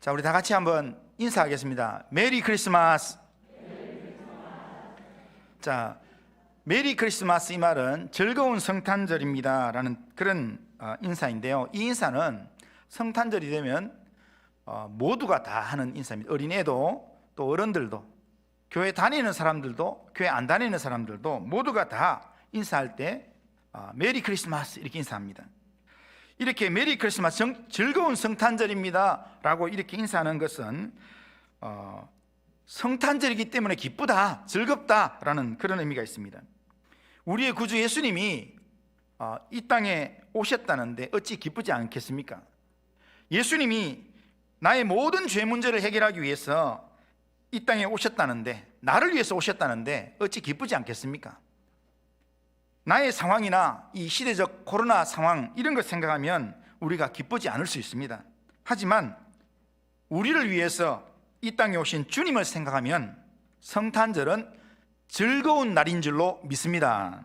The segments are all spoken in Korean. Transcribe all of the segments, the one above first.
자, 우리 다 같이 한번 인사하겠습니다. 메리 크리스마스. 자, 메리 크리스마스 이 말은 즐거운 성탄절입니다 라는 그런 인사인데요. 이 인사는 성탄절이 되면 모두가 다 하는 인사입니다. 어린애도 또 어른들도, 교회 다니는 사람들도 교회 안 다니는 사람들도 모두가 다 인사할 때 메리 크리스마스 이렇게 인사합니다. 이렇게 메리 크리스마스, 즐거운 성탄절입니다 라고 이렇게 인사하는 것은 성탄절이기 때문에 기쁘다, 즐겁다 라는 그런 의미가 있습니다. 우리의 구주 예수님이 이 땅에 오셨다는데 어찌 기쁘지 않겠습니까? 예수님이 나의 모든 죄 문제를 해결하기 위해서 이 땅에 오셨다는데, 나를 위해서 오셨다는데 어찌 기쁘지 않겠습니까? 나의 상황이나 이 시대적 코로나 상황 이런 것 생각하면 우리가 기쁘지 않을 수 있습니다. 하지만 우리를 위해서 이 땅에 오신 주님을 생각하면 성탄절은 즐거운 날인 줄로 믿습니다.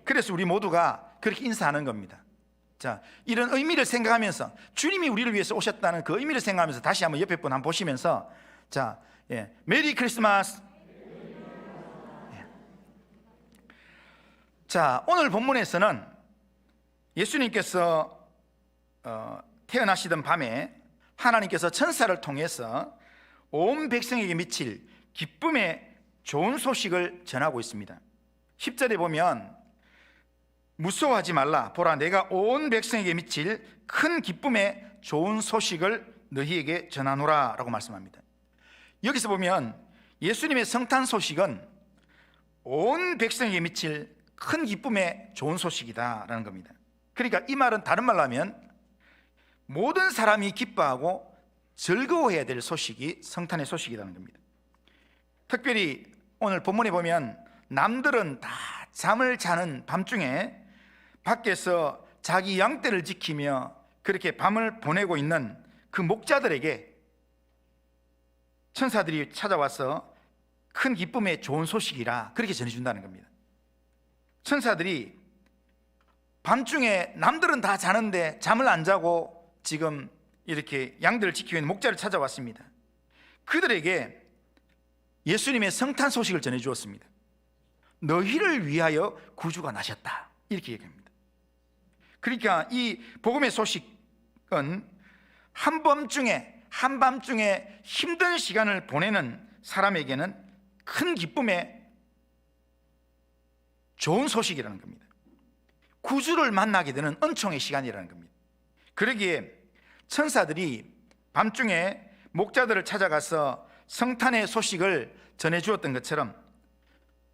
그래서 우리 모두가 그렇게 인사하는 겁니다. 자, 이런 의미를 생각하면서, 주님이 우리를 위해서 오셨다는 그 의미를 생각하면서 다시 한번 옆에 분 한번 보시면서, 자, 메리 크리스마스. 자, 오늘 본문에서는 예수님께서 태어나시던 밤에 하나님께서 천사를 통해서 온 백성에게 미칠 기쁨의 좋은 소식을 전하고 있습니다. 10절에 보면 무서워하지 말라, 보라 내가 온 백성에게 미칠 큰 기쁨의 좋은 소식을 너희에게 전하노라 라고 말씀합니다. 여기서 보면 예수님의 성탄 소식은 온 백성에게 미칠 큰 기쁨의 좋은 소식이다라는 겁니다. 그러니까 이 말은 다른 말로 하면 모든 사람이 기뻐하고 즐거워해야 될 소식이 성탄의 소식이라는 겁니다. 특별히 오늘 본문에 보면 남들은 다 잠을 자는 밤중에 밖에서 자기 양떼를 지키며 그렇게 밤을 보내고 있는 그 목자들에게 천사들이 찾아와서 큰 기쁨의 좋은 소식이라 그렇게 전해준다는 겁니다. 천사들이 밤중에 남들은 다 자는데 잠을 안 자고 지금 이렇게 양들을 지키고 있는 목자를 찾아왔습니다. 그들에게 예수님의 성탄 소식을 전해주었습니다. 너희를 위하여 구주가 나셨다 이렇게 얘기합니다. 그러니까 이 복음의 소식은 한밤중에 힘든 시간을 보내는 사람에게는 큰 기쁨의 좋은 소식이라는 겁니다. 구주를 만나게 되는 은총의 시간이라는 겁니다. 그러기에 천사들이 밤중에 목자들을 찾아가서 성탄의 소식을 전해주었던 것처럼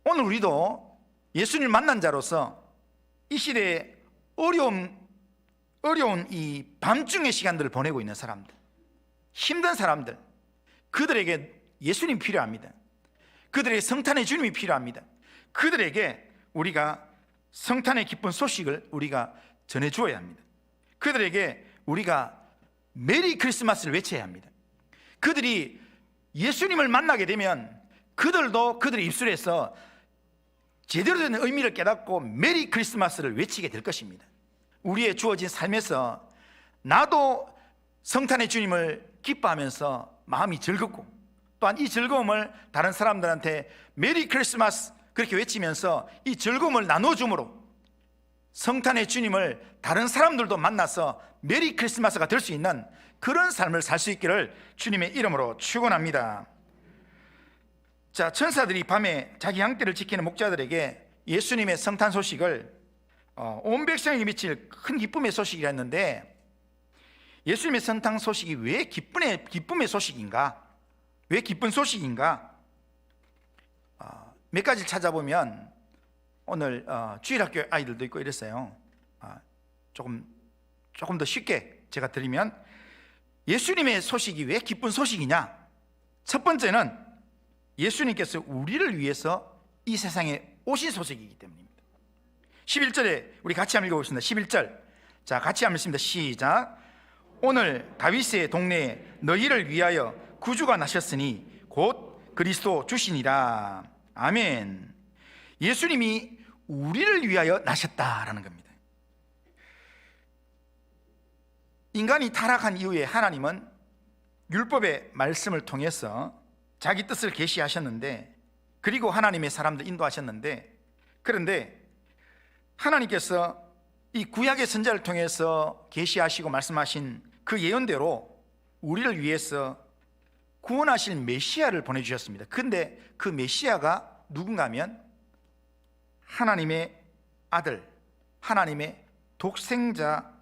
오늘 우리도 예수님을 만난 자로서 이 시대에 어려운 이 밤중의 시간들을 보내고 있는 사람들, 힘든 사람들, 그들에게 예수님이 필요합니다. 그들에게 성탄의 주님이 필요합니다. 그들에게 우리가 성탄의 기쁜 소식을 우리가 전해주어야 합니다. 그들에게 우리가 메리 크리스마스를 외쳐야 합니다. 그들이 예수님을 만나게 되면 그들도 그들의 입술에서 제대로 된 의미를 깨닫고 메리 크리스마스를 외치게 될 것입니다. 우리의 주어진 삶에서 나도 성탄의 주님을 기뻐하면서 마음이 즐겁고 또한 이 즐거움을 다른 사람들한테 메리 크리스마스 그렇게 외치면서 이 즐거움을 나눠줌으로 성탄의 주님을 다른 사람들도 만나서 메리 크리스마스가 될 수 있는 그런 삶을 살 수 있기를 주님의 이름으로 축원합니다. 자, 천사들이 밤에 자기 양떼를 지키는 목자들에게 예수님의 성탄 소식을 온 백성에게 미칠 큰 기쁨의 소식이라 했는데, 예수님의 성탄 소식이 왜 기쁨의 소식인가? 왜 기쁜 소식인가? 몇 가지를 찾아보면 오늘 주일학교 아이들도 있고 이랬어요. 조금 더 쉽게 제가 드리면 예수님의 소식이 왜 기쁜 소식이냐? 첫 번째는 예수님께서 우리를 위해서 이 세상에 오신 소식이기 때문입니다. 11절에 우리 같이 한번 읽어보겠습니다. 11절, 자, 같이 한번 읽습니다. 시작. 오늘 다윗의 동네에 너희를 위하여 구주가 나셨으니 곧 그리스도 주시니라. 아멘. 예수님이 우리를 위하여 나셨다라는 겁니다. 인간이 타락한 이후에 하나님은 율법의 말씀을 통해서 자기 뜻을 계시하셨는데, 그리고 하나님의 사람들 인도하셨는데, 그런데 하나님께서 이 구약의 선지자를 통해서 계시하시고 말씀하신 그 예언대로 우리를 위해서 구원하실 메시아를 보내주셨습니다. 그런데 그 메시아가 누군가 하면 하나님의 아들, 하나님의 독생자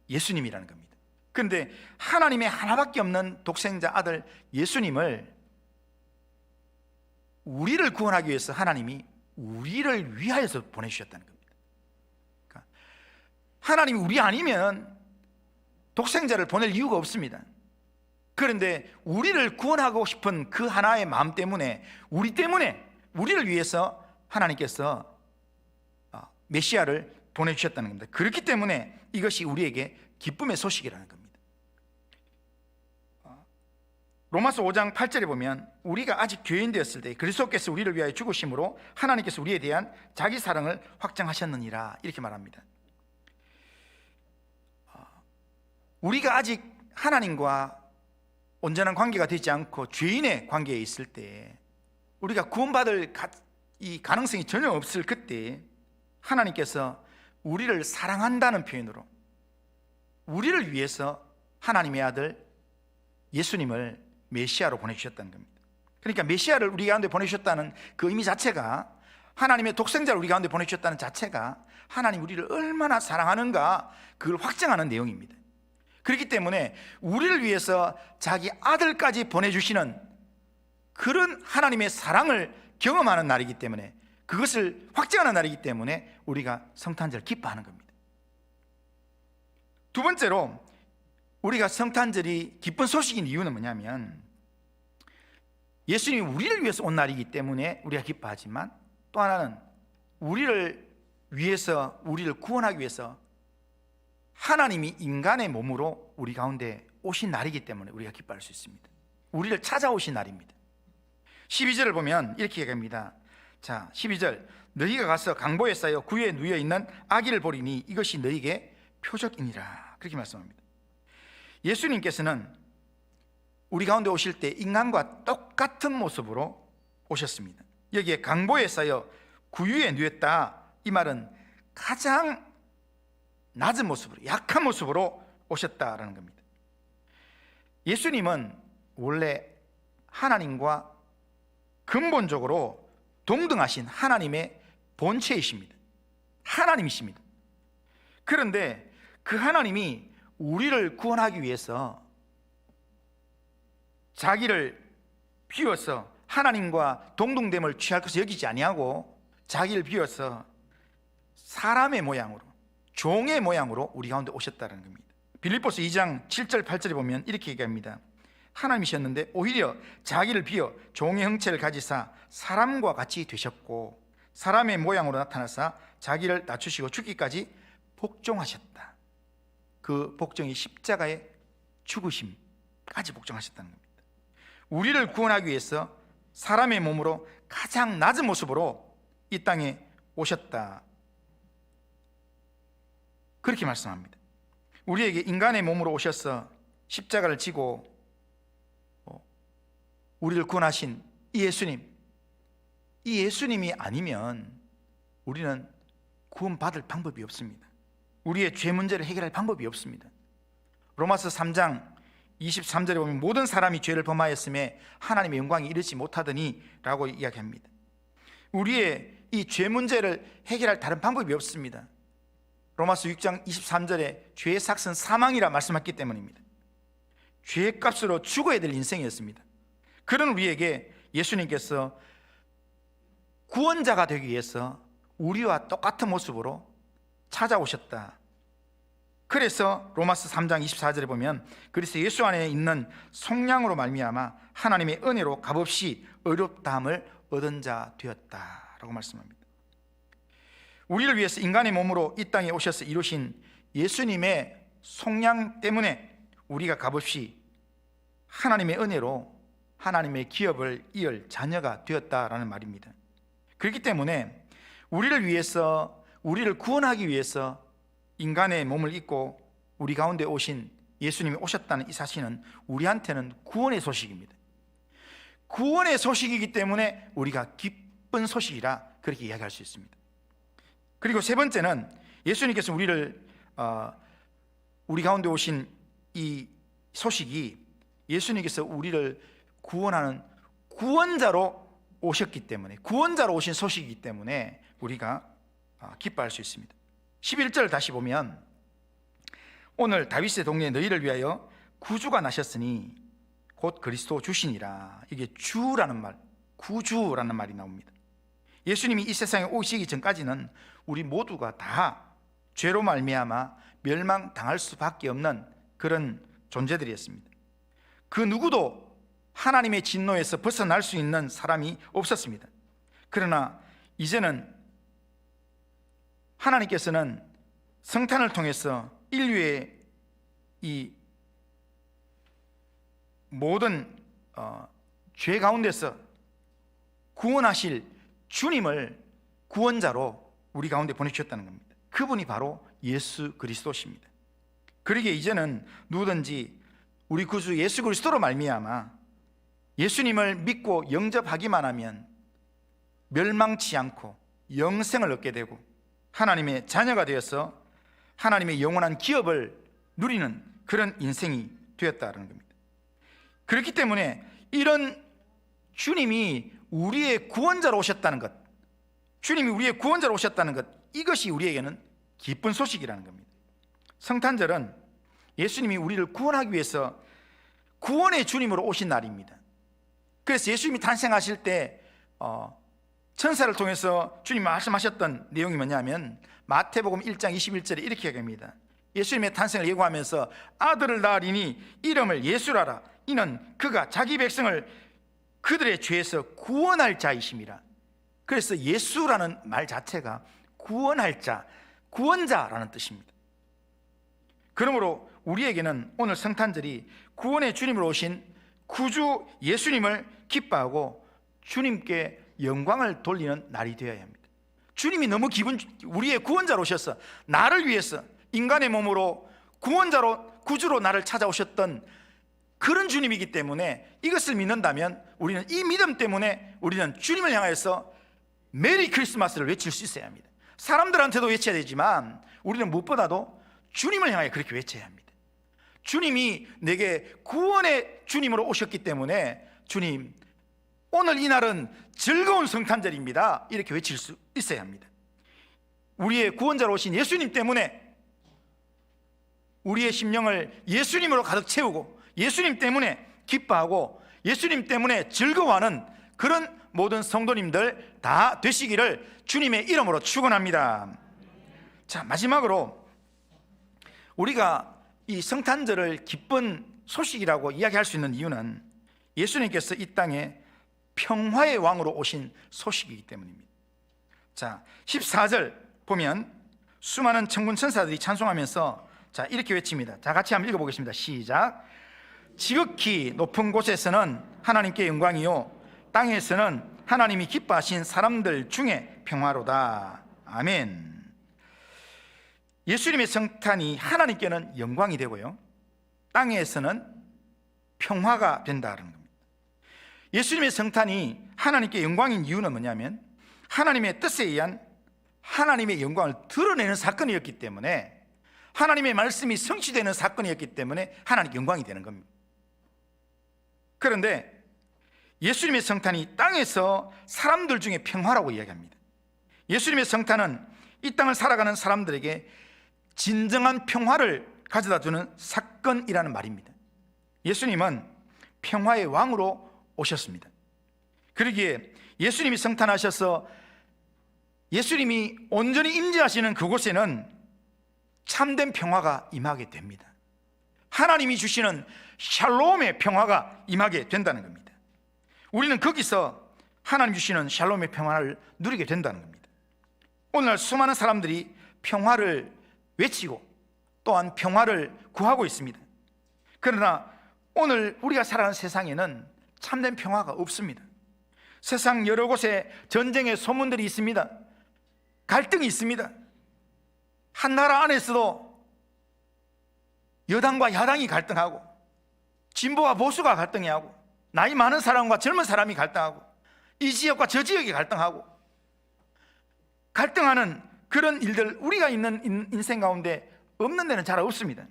예수님이라는 겁니다. 그런데 하나님의 하나밖에 없는 독생자 아들 예수님을 우리를 구원하기 위해서 하나님이 우리를 위하여서 보내주셨다는 겁니다. 그러니까 하나님이 우리 아니면 독생자를 보낼 이유가 없습니다. 그런데 우리를 구원하고 싶은 그 하나의 마음 때문에, 우리를 위해서 하나님께서 메시아를 보내주셨다는 겁니다. 그렇기 때문에 이것이 우리에게 기쁨의 소식이라는 겁니다. 로마서 5장 8절에 보면 우리가 아직 교인 되었을 때 그리스도께서 우리를 위하여 죽으심으로 하나님께서 우리에 대한 자기 사랑을 확증하셨느니라, 이렇게 말합니다. 우리가 아직 하나님과 온전한 관계가 되지 않고 죄인의 관계에 있을 때, 우리가 구원받을 이 가능성이 전혀 없을 그때 하나님께서 우리를 사랑한다는 표현으로 우리를 위해서 하나님의 아들 예수님을 메시아로 보내주셨다는 겁니다. 그러니까 메시아를 우리 가운데 보내주셨다는 그 의미 자체가, 하나님의 독생자를 우리 가운데 보내주셨다는 자체가 하나님 우리를 얼마나 사랑하는가, 그걸 확증하는 내용입니다. 그렇기 때문에 우리를 위해서 자기 아들까지 보내주시는 그런 하나님의 사랑을 경험하는 날이기 때문에, 그것을 확증하는 날이기 때문에 우리가 성탄절 기뻐하는 겁니다. 두 번째로 우리가 성탄절이 기쁜 소식인 이유는 뭐냐면, 예수님이 우리를 위해서 온 날이기 때문에 우리가 기뻐하지만, 또 하나는 우리를 위해서, 우리를 구원하기 위해서 하나님이 인간의 몸으로 우리 가운데 오신 날이기 때문에 우리가 기뻐할 수 있습니다. 우리를 찾아오신 날입니다. 12절을 보면 이렇게 얘기합니다. 자, 12절, 너희가 가서 강보에 쌓여 구유에 누워 있는 아기를 보리니 이것이 너희에게 표적이니라, 그렇게 말씀합니다. 예수님께서는 우리 가운데 오실 때 인간과 똑같은 모습으로 오셨습니다. 여기에 강보에 쌓여 구유에 누웠다, 이 말은 가장 낮은 모습으로, 약한 모습으로 오셨다라는 겁니다. 예수님은 원래 하나님과 근본적으로 동등하신 하나님의 본체이십니다. 하나님이십니다. 그런데 그 하나님이 우리를 구원하기 위해서 자기를 비워서 하나님과 동등됨을 취할 것을 여기지 아니하고 자기를 비워서 사람의 모양으로, 종의 모양으로 우리 가운데 오셨다는 겁니다. 빌립보서 2장 7절 8절에 보면 이렇게 얘기합니다. 하나님이셨는데 오히려 자기를 비워 종의 형체를 가지사 사람과 같이 되셨고 사람의 모양으로 나타나사 자기를 낮추시고 죽기까지 복종하셨다. 그 복종이 십자가의 죽으심까지 복종하셨다는 겁니다. 우리를 구원하기 위해서 사람의 몸으로 가장 낮은 모습으로 이 땅에 오셨다, 그렇게 말씀합니다. 우리에게 인간의 몸으로 오셔서 십자가를 지고 우리를 구원하신 이 예수님이 아니면 우리는 구원받을 방법이 없습니다. 우리의 죄 문제를 해결할 방법이 없습니다. 로마서 3장 23절에 보면 모든 사람이 죄를 범하였음에 하나님의 영광이 이르지 못하더니 라고 이야기합니다. 우리의 이 죄 문제를 해결할 다른 방법이 없습니다. 로마서 6장 23절에 죄의 삭은 사망이라 말씀했기 때문입니다. 죄의 값으로 죽어야 될 인생이었습니다. 그런 우리에게 예수님께서 구원자가 되기 위해서 우리와 똑같은 모습으로 찾아오셨다. 그래서 로마서 3장 24절에 보면 그래서 예수 안에 있는 속량으로 말미암아 하나님의 은혜로 값없이 의롭다함을 얻은 자 되었다라고 말씀합니다. 우리를 위해서 인간의 몸으로 이 땅에 오셔서 이루신 예수님의 속량 때문에 우리가 값없이 하나님의 은혜로 하나님의 기업을 이을 자녀가 되었다라는 말입니다. 그렇기 때문에 우리를 위해서, 우리를 구원하기 위해서 인간의 몸을 입고 우리 가운데 오신 예수님이 오셨다는 이 사실은 우리한테는 구원의 소식입니다. 구원의 소식이기 때문에 우리가 기쁜 소식이라 그렇게 이야기할 수 있습니다. 그리고 세 번째는 예수님께서 우리 가운데 오신 이 소식이 예수님께서 우리를 구원하는 구원자로 오셨기 때문에, 구원자로 오신 소식이기 때문에 우리가 기뻐할 수 있습니다. 11절 다시 보면, 오늘 다윗의 동네에 너희를 위하여 구주가 나셨으니 곧 그리스도 주시니라. 이게 주라는 말, 구주라는 말이 나옵니다. 예수님이 이 세상에 오시기 전까지는 우리 모두가 다 죄로 말미암아 멸망당할 수밖에 없는 그런 존재들이었습니다. 그 누구도 하나님의 진노에서 벗어날 수 있는 사람이 없었습니다. 그러나 이제는 하나님께서는 성탄을 통해서 인류의 이 모든 죄 가운데서 구원하실 주님을 구원자로 우리 가운데 보내주셨다는 겁니다. 그분이 바로 예수 그리스도십니다. 그러기에 이제는 누구든지 우리 구주 예수 그리스도로 말미암아 예수님을 믿고 영접하기만 하면 멸망치 않고 영생을 얻게 되고 하나님의 자녀가 되어서 하나님의 영원한 기업을 누리는 그런 인생이 되었다는 겁니다. 그렇기 때문에 이런 주님이 우리의 구원자로 오셨다는 것, 주님이 우리의 구원자로 오셨다는 것, 이것이 우리에게는 기쁜 소식이라는 겁니다. 성탄절은 예수님이 우리를 구원하기 위해서 구원의 주님으로 오신 날입니다. 그래서 예수님이 탄생하실 때 천사를 통해서 주님이 말씀하셨던 내용이 뭐냐면, 마태복음 1장 21절에 이렇게 얘기합니다. 예수님의 탄생을 예고하면서 아들을 낳으리니 이름을 예수라라. 이는 그가 자기 백성을 그들의 죄에서 구원할 자이심이라. 그래서 예수라는 말 자체가 구원할 자, 구원자라는 뜻입니다. 그러므로 우리에게는 오늘 성탄절이 구원의 주님으로 오신 구주 예수님을 기뻐하고 주님께 영광을 돌리는 날이 되어야 합니다. 주님이 너무 우리의 구원자로 오셔서 나를 위해서 인간의 몸으로 구원자로, 구주로 나를 찾아오셨던 그런 주님이기 때문에 이것을 믿는다면 우리는 이 믿음 때문에 우리는 주님을 향해서 메리 크리스마스를 외칠 수 있어야 합니다. 사람들한테도 외쳐야 되지만 우리는 무엇보다도 주님을 향해 그렇게 외쳐야 합니다. 주님이 내게 구원의 주님으로 오셨기 때문에 주님, 오늘 이 날은 즐거운 성탄절입니다, 이렇게 외칠 수 있어야 합니다. 우리의 구원자로 오신 예수님 때문에 우리의 심령을 예수님으로 가득 채우고 예수님 때문에 기뻐하고 예수님 때문에 즐거워하는 그런 모든 성도님들 다 되시기를 주님의 이름으로 축원합니다. 자, 마지막으로 우리가 이 성탄절을 기쁜 소식이라고 이야기할 수 있는 이유는 예수님께서 이 땅에 평화의 왕으로 오신 소식이기 때문입니다. 자, 14절 보면 수많은 천군 천사들이 찬송하면서 자, 이렇게 외칩니다. 자, 같이 한번 읽어보겠습니다. 시작. 지극히 높은 곳에서는 하나님께 영광이요 땅에서는 하나님이 기뻐하신 사람들 중에 평화로다. 아멘. 예수님의 성탄이 하나님께는 영광이 되고요 땅에서는 평화가 된다는 겁니다. 예수님의 성탄이 하나님께 영광인 이유는 뭐냐면 하나님의 뜻에 의한 하나님의 영광을 드러내는 사건이었기 때문에, 하나님의 말씀이 성취되는 사건이었기 때문에 하나님께 영광이 되는 겁니다. 그런데 예수님의 성탄이 땅에서 사람들 중에 평화라고 이야기합니다. 예수님의 성탄은 이 땅을 살아가는 사람들에게 진정한 평화를 가져다 주는 사건이라는 말입니다. 예수님은 평화의 왕으로 오셨습니다. 그러기에 예수님이 성탄하셔서 예수님이 온전히 임재하시는 그곳에는 참된 평화가 임하게 됩니다. 하나님이 주시는 샬롬의 평화가 임하게 된다는 겁니다. 우리는 거기서 하나님 주시는 샬롬의 평화를 누리게 된다는 겁니다. 오늘날 수많은 사람들이 평화를 외치고 또한 평화를 구하고 있습니다. 그러나 오늘 우리가 살아가는 세상에는 참된 평화가 없습니다. 세상 여러 곳에 전쟁의 소문들이 있습니다. 갈등이 있습니다. 한 나라 안에서도 여당과 야당이 갈등하고, 진보와 보수가 갈등하고, 나이 많은 사람과 젊은 사람이 갈등하고, 이 지역과 저 지역이 갈등하는 그런 일들, 우리가 있는 인생 가운데 없는 데는 잘 없습니다.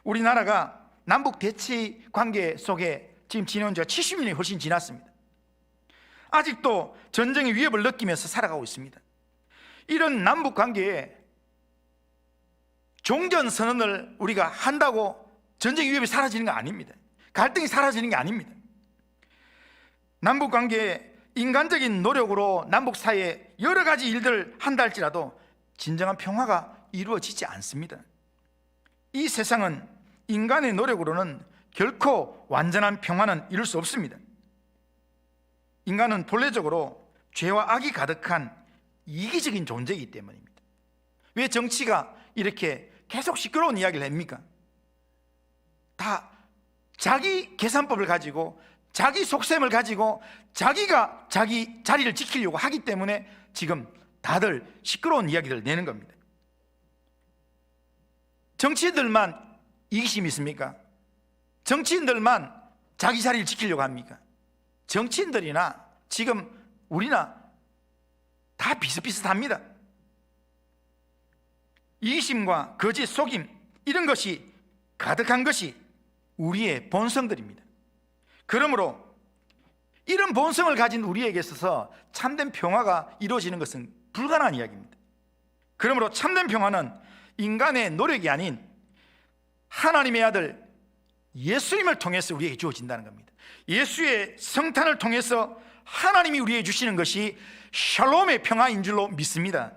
우리나라가 남북 대치 관계 속에 지금 지내온 지가 70년이 훨씬 지났습니다. 아직도 전쟁의 위협을 느끼면서 살아가고 있습니다. 이런 남북 관계에 종전선언을 우리가 한다고 전쟁 위협이 사라지는 거 아닙니다. 갈등이 사라지는 게 아닙니다. 남북 관계에 인간적인 노력으로 남북 사이에 여러 가지 일들을 한다 할지라도 진정한 평화가 이루어지지 않습니다. 이 세상은 인간의 노력으로는 결코 완전한 평화는 이룰 수 없습니다. 인간은 본래적으로 죄와 악이 가득한 이기적인 존재이기 때문입니다. 왜 정치가 이렇게 계속 시끄러운 이야기를 합니까? 다 자기 계산법을 가지고, 자기 속셈을 가지고 자기가 자기 자리를 지키려고 하기 때문에 지금 다들 시끄러운 이야기를 내는 겁니다. 정치인들만 이기심이 있습니까? 정치인들만 자기 자리를 지키려고 합니까? 정치인들이나 지금 우리나 다 비슷비슷합니다. 이기심과 거짓, 속임, 이런 것이 가득한 것이 우리의 본성들입니다. 그러므로 이런 본성을 가진 우리에게 있어서 참된 평화가 이루어지는 것은 불가능한 이야기입니다. 그러므로 참된 평화는 인간의 노력이 아닌 하나님의 아들 예수님을 통해서 우리에게 주어진다는 겁니다. 예수의 성탄을 통해서 하나님이 우리에게 주시는 것이 샬롬의 평화인 줄로 믿습니다.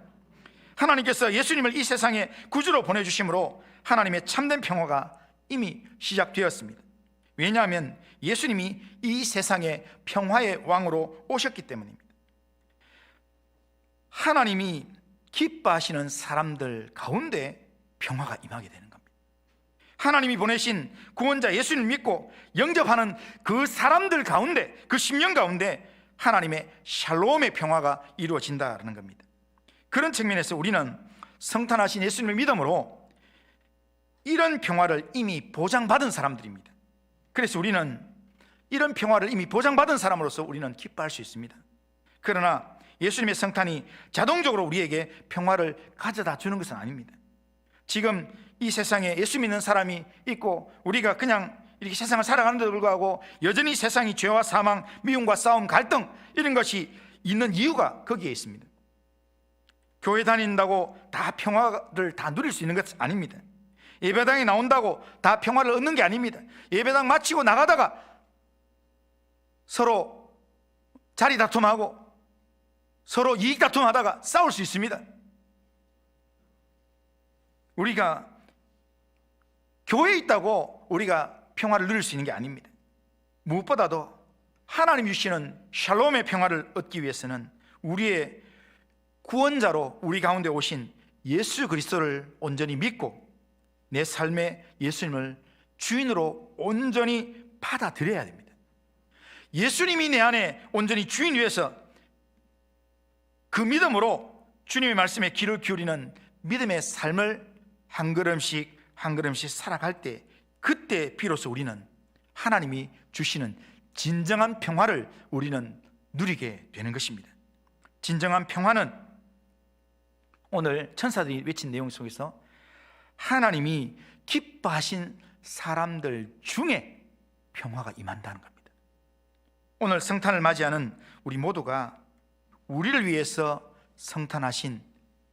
하나님께서 예수님을 이 세상에 구주로 보내주심으로 하나님의 참된 평화가 이미 시작되었습니다. 왜냐하면 예수님이 이 세상에 평화의 왕으로 오셨기 때문입니다. 하나님이 기뻐하시는 사람들 가운데 평화가 임하게 되는 겁니다. 하나님이 보내신 구원자 예수님을 믿고 영접하는 그 사람들 가운데, 그 심령 가운데 하나님의 샬롬의 평화가 이루어진다는 겁니다. 그런 측면에서 우리는 성탄하신 예수님을 믿음으로 이런 평화를 이미 보장받은 사람들입니다. 그래서 우리는 이런 평화를 이미 보장받은 사람으로서 우리는 기뻐할 수 있습니다. 그러나 예수님의 성탄이 자동적으로 우리에게 평화를 가져다 주는 것은 아닙니다. 지금 이 세상에 예수 믿는 사람이 있고 우리가 그냥 이렇게 세상을 살아가는데도 불구하고 여전히 세상이 죄와 사망, 미움과 싸움, 갈등, 이런 것이 있는 이유가 거기에 있습니다. 교회 다닌다고 다 평화를 다 누릴 수 있는 것은 아닙니다. 예배당에 나온다고 다 평화를 얻는 게 아닙니다. 예배당 마치고 나가다가 서로 자리 다툼하고 서로 이익 다툼하다가 싸울 수 있습니다. 우리가 교회에 있다고 우리가 평화를 누릴 수 있는 게 아닙니다. 무엇보다도 하나님 주시는 샬롬의 평화를 얻기 위해서는 우리의 구원자로 우리 가운데 오신 예수 그리스도를 온전히 믿고 내 삶에 예수님을 주인으로 온전히 받아들여야 됩니다. 예수님이 내 안에 온전히 주인 위에서 그 믿음으로 주님의 말씀에 귀를 기울이는 믿음의 삶을 한 걸음씩 한 걸음씩 살아갈 때, 그때 비로소 우리는 하나님이 주시는 진정한 평화를 우리는 누리게 되는 것입니다. 진정한 평화는 오늘 천사들이 외친 내용 속에서 하나님이 기뻐하신 사람들 중에 평화가 임한다는 겁니다. 오늘 성탄을 맞이하는 우리 모두가 우리를 위해서 성탄하신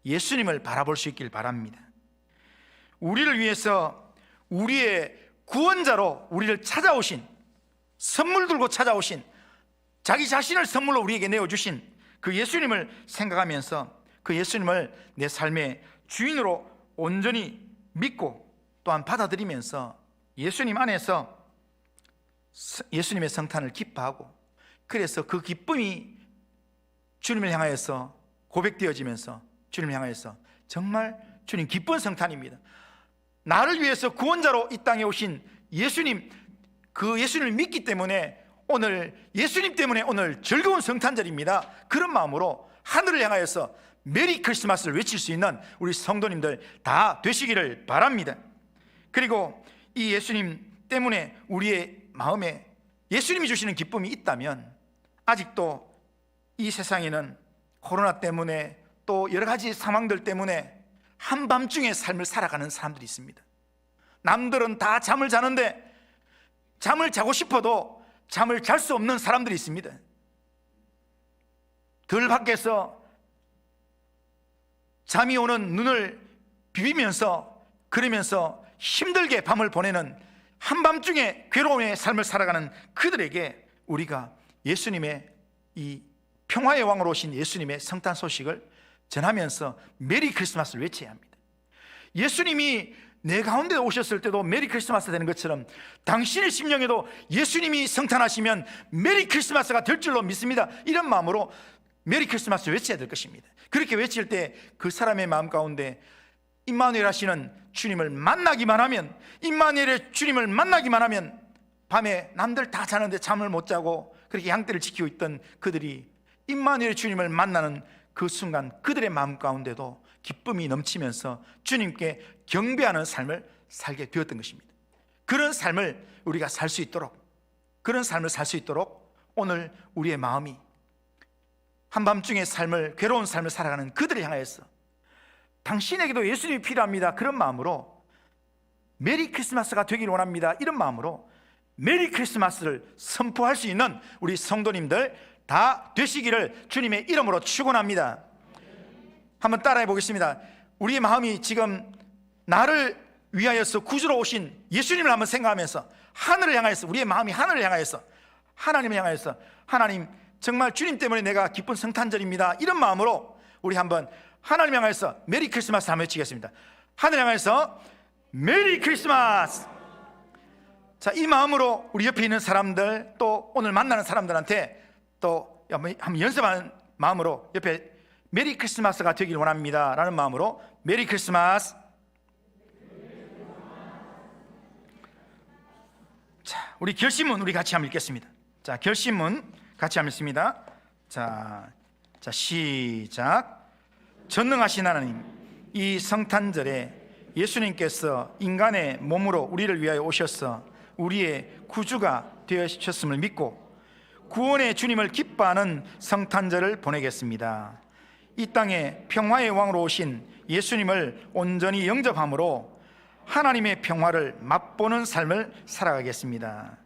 예수님을 바라볼 수 있길 바랍니다. 우리를 위해서 우리의 구원자로 우리를 찾아오신, 선물 들고 찾아오신, 자기 자신을 선물로 우리에게 내어주신 그 예수님을 생각하면서 그 예수님을 내 삶의 주인으로 온전히 믿고 또한 받아들이면서 예수님 안에서 예수님의 성탄을 기뻐하고, 그래서 그 기쁨이 주님을 향하여서 고백되어지면서 주님을 향하여서 정말 주님 기쁜 성탄입니다, 나를 위해서 구원자로 이 땅에 오신 예수님, 그 예수님을 믿기 때문에 오늘 예수님 때문에 오늘 즐거운 성탄절입니다, 그런 마음으로 하늘을 향하여서 메리 크리스마스를 외칠 수 있는 우리 성도님들 다 되시기를 바랍니다. 그리고 이 예수님 때문에 우리의 마음에 예수님이 주시는 기쁨이 있다면, 아직도 이 세상에는 코로나 때문에 또 여러 가지 상황들 때문에 한밤중에 삶을 살아가는 사람들이 있습니다. 남들은 다 잠을 자는데 잠을 자고 싶어도 잠을 잘 수 없는 사람들이 있습니다. 들 밖에서 잠이 오는 눈을 비비면서 그러면서 힘들게 밤을 보내는 한밤중에 괴로움의 삶을 살아가는 그들에게 우리가 예수님의 이 평화의 왕으로 오신 예수님의 성탄 소식을 전하면서 메리 크리스마스를 외쳐야 합니다. 예수님이 내 가운데 오셨을 때도 메리 크리스마스 되는 것처럼 당신의 심령에도 예수님이 성탄하시면 메리 크리스마스가 될 줄로 믿습니다. 이런 마음으로 메리 크리스마스 외쳐야 될 것입니다. 그렇게 외칠 때 그 사람의 마음 가운데 임마누엘 하시는 주님을 만나기만 하면, 임마누엘의 주님을 만나기만 하면 밤에 남들 다 자는데 잠을 못 자고 그렇게 양떼를 지키고 있던 그들이 임마누엘의 주님을 만나는 그 순간 그들의 마음 가운데도 기쁨이 넘치면서 주님께 경배하는 삶을 살게 되었던 것입니다. 그런 삶을 우리가 살 수 있도록, 그런 삶을 살 수 있도록 오늘 우리의 마음이 한밤중의 삶을, 괴로운 삶을 살아가는 그들을 향하여서 당신에게도 예수님이 필요합니다, 그런 마음으로 메리 크리스마스가 되길 원합니다, 이런 마음으로 메리 크리스마스를 선포할 수 있는 우리 성도님들 다 되시기를 주님의 이름으로 축원합니다. 한번 따라해 보겠습니다. 우리의 마음이 지금 나를 위하여서 구주로 오신 예수님을 한번 생각하면서 하늘을 향하여서, 우리의 마음이 하늘을 향하여서, 하나님을 향하여서, 하나님 정말 주님 때문에 내가 기쁜 성탄절입니다, 이런 마음으로 우리 한번 하나님 향하여서 메리 크리스마스 한번 외치겠습니다. 하늘 향하여서 메리 크리스마스. 자, 이 마음으로 우리 옆에 있는 사람들, 또 오늘 만나는 사람들한테 또 한번 연습하는 마음으로 옆에 메리 크리스마스가 되길 원합니다 라는 마음으로 메리 크리스마스. 자, 우리 결심문 우리 같이 한번 읽겠습니다. 자, 결심문 같이 한번 읽습니다. 자, 시작. 전능하신 하나님, 이 성탄절에 예수님께서 인간의 몸으로 우리를 위하여 오셔서 우리의 구주가 되셨음을 믿고 구원의 주님을 기뻐하는 성탄절을 보내겠습니다. 이 땅에 평화의 왕으로 오신 예수님을 온전히 영접함으로 하나님의 평화를 맛보는 삶을 살아가겠습니다.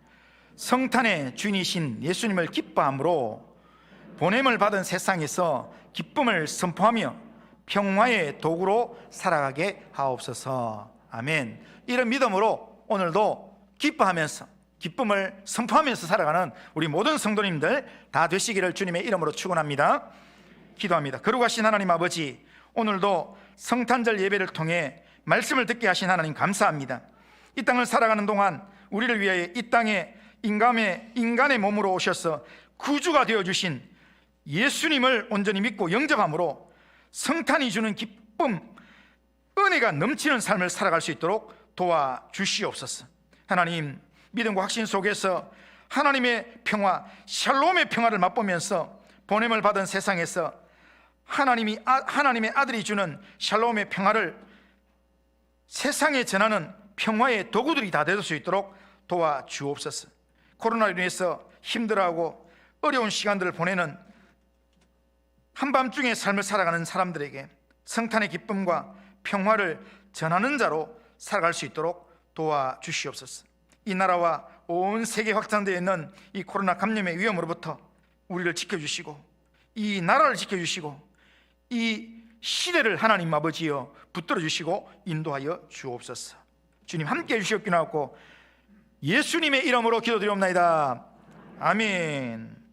성탄의 주인이신 예수님을 기뻐함으로 보냄을 받은 세상에서 기쁨을 선포하며 평화의 도구로 살아가게 하옵소서. 아멘. 이런 믿음으로 오늘도 기뻐하면서 기쁨을 선포하면서 살아가는 우리 모든 성도님들 다 되시기를 주님의 이름으로 축원합니다. 기도합니다. 거룩하신 하나님 아버지, 오늘도 성탄절 예배를 통해 말씀을 듣게 하신 하나님 감사합니다. 이 땅을 살아가는 동안 우리를 위하여 이 땅에 인간의 몸으로 오셔서 구주가 되어주신 예수님을 온전히 믿고 영접함으로 성탄이 주는 기쁨, 은혜가 넘치는 삶을 살아갈 수 있도록 도와주시옵소서. 하나님, 믿음과 확신 속에서 하나님의 평화, 샬롬의 평화를 맛보면서 보냄을 받은 세상에서 하나님의 아들이 주는 샬롬의 평화를 세상에 전하는 평화의 도구들이 다 될 수 있도록 도와주옵소서. 코로나로 인해서 힘들어하고 어려운 시간들을 보내는 한밤중에 삶을 살아가는 사람들에게 성탄의 기쁨과 평화를 전하는 자로 살아갈 수 있도록 도와주시옵소서. 이 나라와 온 세계에 확산되어 있는 이 코로나 감염의 위험으로부터 우리를 지켜주시고 이 나라를 지켜주시고 이 시대를 하나님 아버지여 붙들어 주시고 인도하여 주옵소서. 주님 함께해 주시옵기나 하고 예수님의 이름으로 기도드리옵나이다. 아멘.